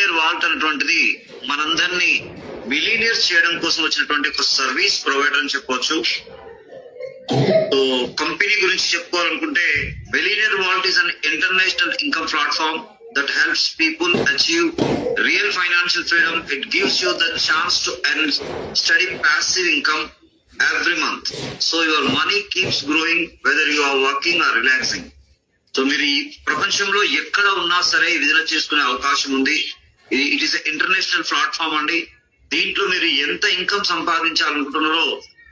Billionaire Walt అనేటువంటిది మనందరినీ billionaires చేయడం కోసం వచ్చినటువంటి ఒక సర్వీస్ ప్రొవైడర్ అని చెప్పవచ్చు. సో కంపెనీ గురించి చెప్పుకోవాలనుకుంటే billionaire vault is an international income platform that helps people achieve real financial freedom. It gives you the chance to earn steady passive income every month, so your money keeps growing whether you are working or relaxing. So మీరు ఈ ప్రపంచంలో ఎక్కడ ఉన్నా సరే business చేసుకునే అవకాశం ఉంది. It is international platform అండి. దీంట్లో మీరు ఎంత ఇన్కమ్ సంపాదించాలనుకుంటున్నారో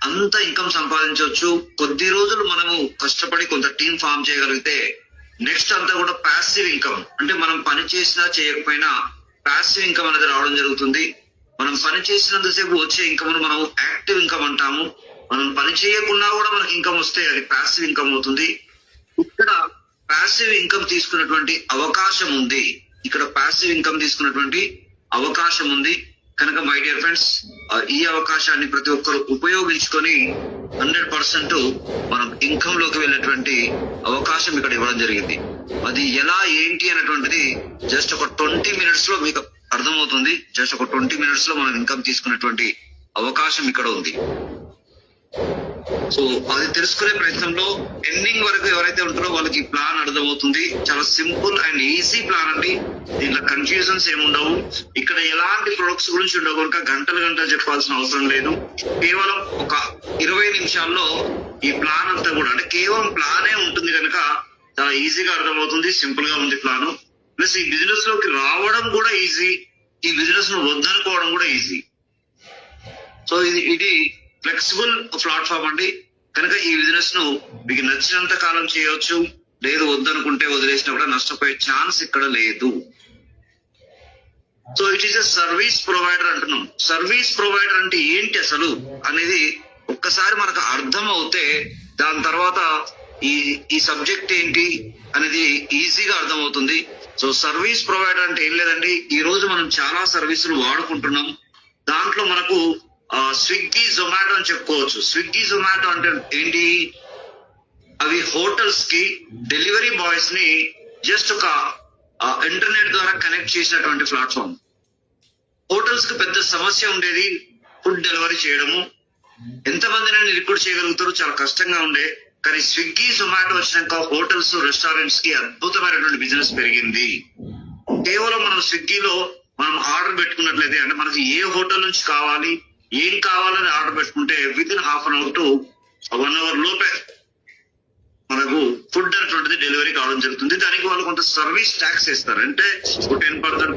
అంత ఇన్కమ్ సంపాదించవచ్చు. కొద్ది రోజులు మనము కష్టపడి కొంత టీం ఫామ్ చేయగలిగితే నెక్స్ట్ అంతా కూడా ప్యాసివ్ ఇన్కమ్, అంటే మనం పని చేసినా చేయకపోయినా ప్యాసివ్ ఇన్కమ్ అనేది రావడం జరుగుతుంది. మనం పని చేసినంతసేపు వచ్చే ఇన్కమ్ మనం యాక్టివ్ ఇన్కమ్ అంటాము. మనం పని చేయకుండా కూడా మనకి ఇన్కమ్ వస్తే అది ప్యాసివ్ ఇన్కమ్ అవుతుంది. ఇక్కడ ప్యాసివ్ ఇన్కమ్ తీసుకున్నటువంటి అవకాశం ఉంది. ఇక్కడ ప్యాసివ్ ఇన్కమ్ తీసుకున్నటువంటి అవకాశం ఉంది కనుక మై డియర్ ఫ్రెండ్స్, ఈ అవకాశాన్ని ప్రతి ఒక్కరు ఉపయోగించుకొని 100% మనం ఇన్కమ్ లోకి వెళ్ళేటువంటి అవకాశం ఇక్కడ ఇవ్వడం జరిగింది. అది ఎలా ఏంటి అనేటువంటిది జస్ట్ ఒక 20 minutes లో మీకు అర్థమవుతుంది. జస్ట్ ఒక 20 minutes లో మనం ఇన్కమ్ తీసుకునేటువంటి అవకాశం ఇక్కడ ఉంది. సో అది తెలుసుకునే ప్రయత్నంలో ఎండింగ్ వరకు ఎవరైతే ఉంటారో వాళ్ళకి ఈ ప్లాన్ అర్థమవుతుంది. చాలా సింపుల్ అండ్ ఈజీ ప్లాన్ అండి. దీంట్లో కన్ఫ్యూజన్స్ ఏముండవు. ఇక్కడ ఎలాంటి ప్రొడక్ట్స్ గురించి ఉండవు కనుక గంటలు చెప్పాల్సిన అవసరం లేదు. కేవలం ఒక 20 నిమిషాల్లో ఈ ప్లాన్ అంతా కూడా, అంటే కేవలం ప్లానే ఉంటుంది కనుక చాలా ఈజీగా అర్థమవుతుంది. సింపుల్ గా ఉంది ప్లాన్. ప్లస్ ఈ బిజినెస్ లోకి రావడం కూడా ఈజీ, ఈ బిజినెస్ ను వద్దనుకోవడం కూడా ఈజీ. సో ఇది ఫ్లెక్సిబుల్ ప్లాట్ఫామ్ అండి. కనుక ఈ బిజినెస్ ను మీకు నచ్చినంత కాలం చేయవచ్చు. లేదు వద్దనుకుంటే వదిలేసినా కూడా నష్టపోయే ఛాన్స్ ఇక్కడ లేదు. So it is a service provider అంటున్నాం. సర్వీస్ ప్రొవైడర్ అంటే ఏంటి అసలు అనేది ఒక్కసారి మనకు అర్థం అవుతే దాని తర్వాత ఈ సబ్జెక్ట్ ఏంటి అనేది ఈజీగా అర్థమవుతుంది. సో సర్వీస్ ప్రొవైడర్ అంటే ఏం లేదండి, ఈ రోజు మనం చాలా సర్వీసులు వాడుకుంటున్నాం. దాంట్లో మనకు స్విగ్గీ జొమాటో అని చెప్పుకోవచ్చు. స్విగ్గీ జొమాటో అంటే ఏంటి? అవి హోటల్స్ కి డెలివరీ బాయ్స్ ని జస్ట్ ఒక ఇంటర్నెట్ ద్వారా కనెక్ట్ చేసినటువంటి ప్లాట్ఫామ్. హోటల్స్ కి పెద్ద సమస్య ఉండేది ఫుడ్ డెలివరీ చేయడము. ఎంతమందిని రిక్రూట్ చేయగలుగుతారో చాలా కష్టంగా ఉండే. కానీ స్విగ్గీ జొమాటో వచ్చినాక హోటల్స్ రెస్టారెంట్స్ కి అద్భుతమైనటువంటి బిజినెస్ పెరిగింది. కేవలం మనం స్విగ్గీలో మనం ఆర్డర్ పెట్టుకున్నట్లయితే, అంటే మనకి ఏ హోటల్ నుంచి కావాలి ఏం కావాలని ఆర్డర్ పెట్టుకుంటే with in ½ hour to 1 hour లోపే మనకు ఫుడ్ అనేటువంటిది డెలివరీ కావడం జరుగుతుంది. దానికి వాళ్ళు కొంత సర్వీస్ ట్యాక్స్ ఇస్తారు, అంటే 10%